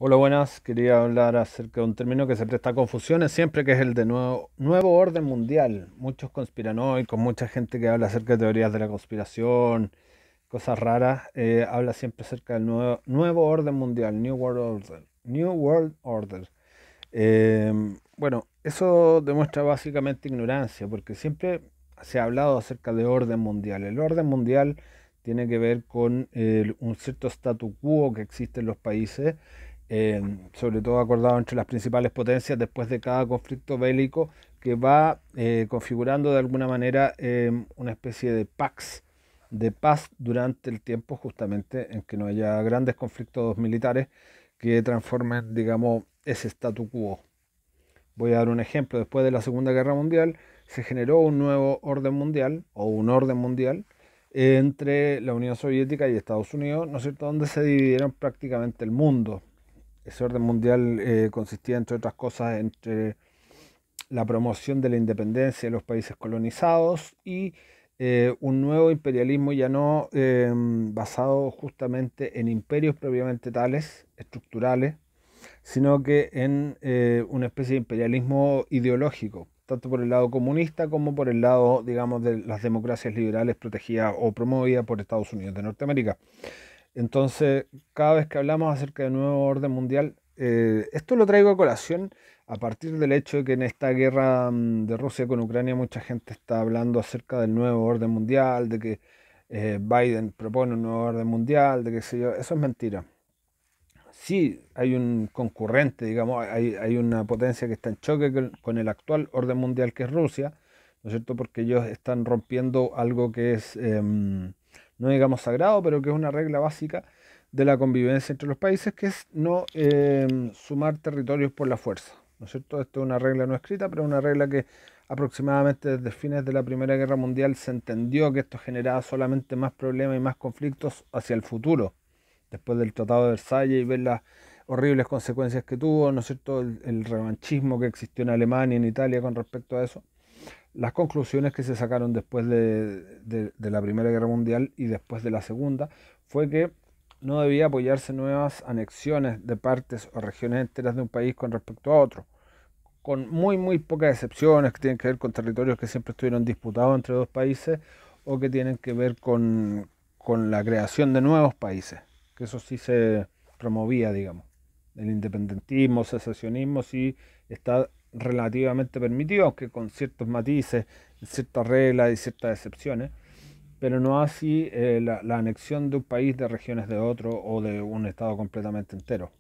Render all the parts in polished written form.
Hola, buenas. Quería hablar acerca de un término que se presta a confusiones siempre, que es el de nuevo orden mundial. Muchos conspiranoicos, mucha gente que habla acerca de teorías de la conspiración, cosas raras, habla siempre acerca del nuevo orden mundial, New World Order. New World Order. Bueno, eso demuestra básicamente ignorancia, porque siempre se ha hablado acerca de orden mundial. El orden mundial tiene que ver con un cierto statu quo que existe en los países, sobre todo acordado entre las principales potencias después de cada conflicto bélico, que va configurando de alguna manera una especie de pax de paz durante el tiempo justamente en que no haya grandes conflictos militares que transformen, digamos, ese statu quo. Voy a dar un ejemplo. Después de la Segunda Guerra Mundial se generó un nuevo orden mundial o un orden mundial entre la Unión Soviética y Estados Unidos, ¿no es cierto?, donde se dividieron prácticamente el mundo. Ese orden mundial consistía, entre otras cosas, entre la promoción de la independencia de los países colonizados y un nuevo imperialismo ya no basado justamente en imperios propiamente tales, estructurales, sino que en una especie de imperialismo ideológico, tanto por el lado comunista como por el lado, digamos, de las democracias liberales protegidas o promovidas por Estados Unidos de Norteamérica. Entonces, cada vez que hablamos acerca del nuevo orden mundial, esto lo traigo a colación a partir del hecho de que en esta guerra de Rusia con Ucrania mucha gente está hablando acerca del nuevo orden mundial, de que Biden propone un nuevo orden mundial, de que sé yo. Eso es mentira. Sí, hay un concurrente, digamos, hay una potencia que está en choque con el actual orden mundial, que es Rusia, ¿no es cierto? Porque ellos están rompiendo algo que es, no digamos sagrado, pero que es una regla básica de la convivencia entre los países, que es no sumar territorios por la fuerza, ¿no es cierto? Esto es una regla no escrita, pero una regla que aproximadamente desde fines de la Primera Guerra Mundial se entendió que esto generaba solamente más problemas y más conflictos hacia el futuro después del Tratado de Versalles y ver las horribles consecuencias que tuvo, ¿no es cierto?, el revanchismo que existió en Alemania y en Italia con respecto a eso. Las conclusiones que se sacaron después de la Primera Guerra Mundial y después de la Segunda fue que no debía apoyarse nuevas anexiones de partes o regiones enteras de un país con respecto a otro, con muy pocas excepciones que tienen que ver con territorios que siempre estuvieron disputados entre dos países o que tienen que ver con la creación de nuevos países, que eso sí se promovía, digamos. El independentismo, secesionismo sí está relativamente permitido, aunque con ciertos matices, ciertas reglas y ciertas excepciones, pero no así la anexión de un país de regiones de otro o de un estado completamente entero.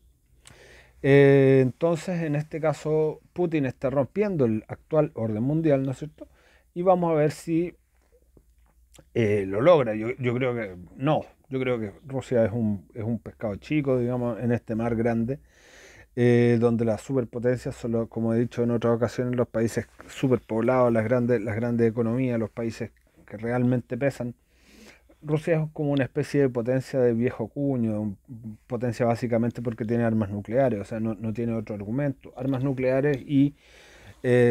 Entonces, en este caso, Putin está rompiendo el actual orden mundial, ¿no es cierto? Y vamos a ver si lo logra. Yo creo que no. Yo creo que Rusia es un pescado chico, digamos, en este mar grande, donde las superpotencias son, como he dicho en otras ocasiones, los países superpoblados, las grandes economías, los países que realmente pesan. Rusia es como una especie de potencia de viejo cuño, potencia básicamente porque tiene armas nucleares, o sea, no tiene otro argumento. Armas nucleares y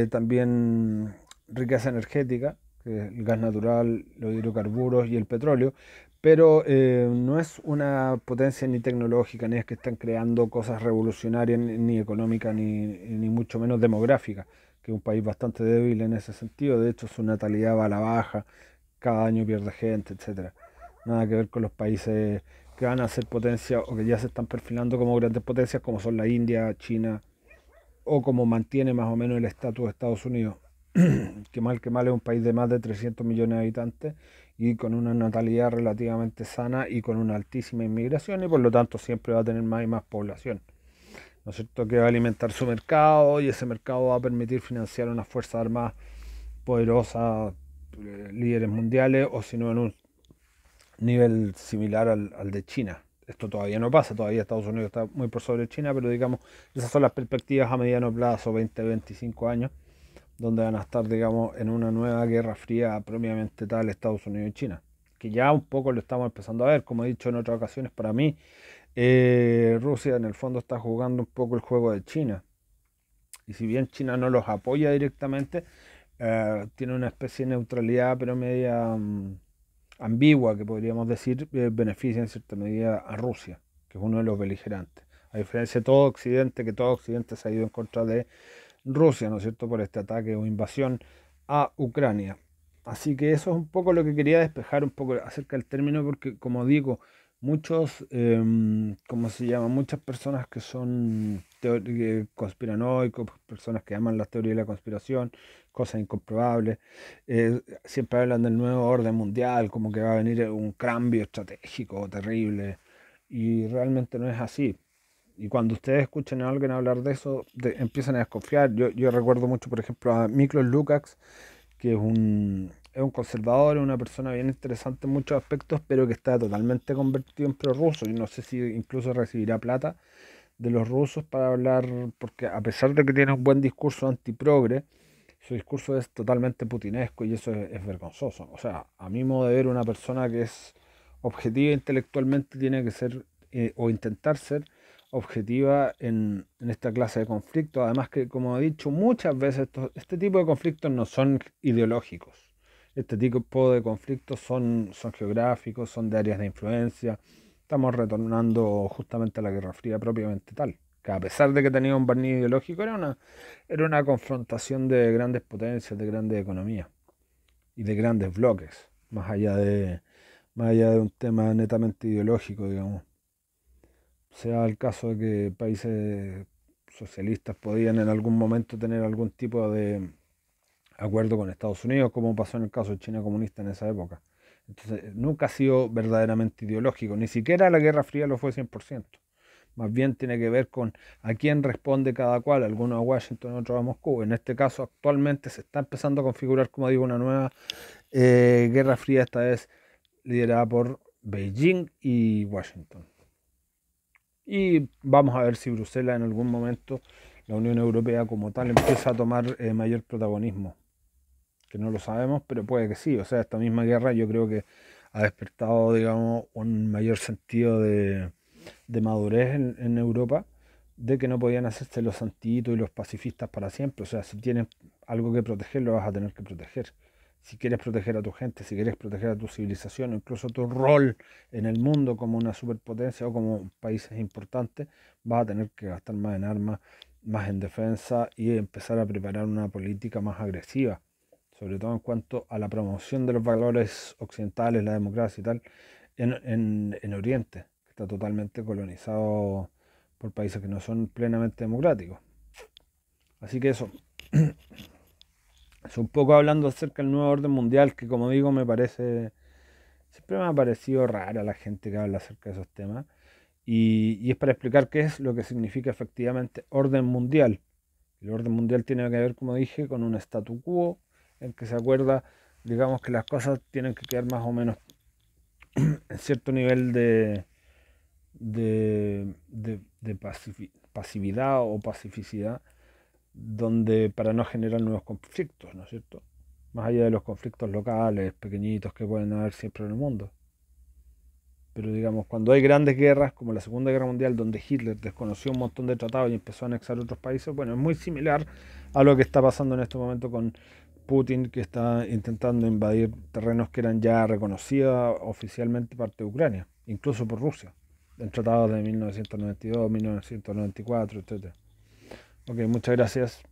también riqueza energética, que es el gas natural, los hidrocarburos y el petróleo, pero no es una potencia ni tecnológica, ni es que están creando cosas revolucionarias, ni económicas, ni mucho menos demográficas, que es un país bastante débil en ese sentido. De hecho, su natalidad va a la baja, cada año pierde gente, etcétera. Nada que ver con los países que van a ser potencia o que ya se están perfilando como grandes potencias, como son la India, China, o como mantiene más o menos el estatus de Estados Unidos, que mal es un país de más de 300 millones de habitantes y con una natalidad relativamente sana y con una altísima inmigración, y por lo tanto siempre va a tener más y más población, ¿no es cierto?, que va a alimentar su mercado, y ese mercado va a permitir financiar unas fuerzas armadas poderosas, líderes mundiales, o si no en un nivel similar al de China. Esto todavía no pasa, todavía Estados Unidos está muy por sobre China, pero digamos, esas son las perspectivas a mediano plazo, 20-25 años, donde van a estar, digamos, en una nueva guerra fría propiamente tal Estados Unidos y China, que ya un poco lo estamos empezando a ver, como he dicho en otras ocasiones. Para mí, Rusia en el fondo está jugando un poco el juego de China, y si bien China no los apoya directamente, tiene una especie de neutralidad, pero media ambigua, que podríamos decir, beneficia en cierta medida a Rusia, que es uno de los beligerantes. A diferencia de todo Occidente, que todo Occidente se ha ido en contra de Rusia, ¿no es cierto?, por este ataque o invasión a Ucrania. Así que eso es un poco lo que quería despejar un poco acerca del término, porque como digo, muchos, ¿cómo se llama? Muchas personas que son conspiranoicos, personas que aman las teorías de la conspiración, cosas incomprobables, siempre hablan del nuevo orden mundial, como que va a venir un cambio estratégico terrible, y realmente no es así. Y cuando ustedes escuchen a alguien hablar de eso, empiezan a desconfiar. Yo recuerdo mucho, por ejemplo, a Miklos Lukács, que es un conservador, es una persona bien interesante en muchos aspectos, pero que está totalmente convertido en prorruso. Y no sé si incluso recibirá plata de los rusos para hablar, porque a pesar de que tiene un buen discurso antiprogre, su discurso es totalmente putinesco y eso es vergonzoso. O sea, a mi modo de ver, una persona que es objetiva intelectualmente tiene que ser, o intentar ser, objetiva en esta clase de conflictos. Además que, como he dicho muchas veces, este tipo de conflictos no son ideológicos. Este tipo de conflictos son geográficos, son de áreas de influencia. Estamos retornando justamente a la Guerra Fría propiamente tal, que a pesar de que tenía un barniz ideológico, era una confrontación de grandes potencias, de grandes economías y de grandes bloques, más allá de un tema netamente ideológico, digamos. Sea el caso de que países socialistas podían en algún momento tener algún tipo de acuerdo con Estados Unidos, como pasó en el caso de China comunista en esa época. Entonces, nunca ha sido verdaderamente ideológico, ni siquiera la Guerra Fría lo fue 100%. Más bien tiene que ver con a quién responde cada cual, algunos a Washington, otros a Moscú. En este caso, actualmente se está empezando a configurar, como digo, una nueva Guerra Fría, esta vez liderada por Beijing y Washington. Y vamos a ver si Bruselas en algún momento, la Unión Europea como tal, empieza a tomar mayor protagonismo. Que no lo sabemos, pero puede que sí. O sea, esta misma guerra yo creo que ha despertado, digamos, un mayor sentido de madurez en Europa, de que no podían hacerse los santitos y los pacifistas para siempre. O sea, si tienes algo que proteger, lo vas a tener que proteger. Si quieres proteger a tu gente, si quieres proteger a tu civilización, incluso tu rol en el mundo como una superpotencia o como países importantes, vas a tener que gastar más en armas, más en defensa y empezar a preparar una política más agresiva, sobre todo en cuanto a la promoción de los valores occidentales, la democracia y tal, en Oriente, que está totalmente colonizado por países que no son plenamente democráticos. Así que eso, es un poco hablando acerca del nuevo orden mundial, que como digo, siempre me ha parecido rara la gente que habla acerca de esos temas, y es para explicar qué es lo que significa efectivamente orden mundial. El orden mundial tiene que ver, como dije, con un statu quo en que se acuerda, digamos, que las cosas tienen que quedar más o menos en cierto nivel de pasividad o pacificidad, donde para no generar nuevos conflictos, ¿no es cierto? Más allá de los conflictos locales, pequeñitos que pueden haber siempre en el mundo. Pero digamos, cuando hay grandes guerras, como la Segunda Guerra Mundial, donde Hitler desconoció un montón de tratados y empezó a anexar otros países, bueno, es muy similar a lo que está pasando en este momento con Putin, que está intentando invadir terrenos que eran ya reconocidos oficialmente parte de Ucrania, incluso por Rusia, en tratados de 1992, 1994, etc. Ok, muchas gracias.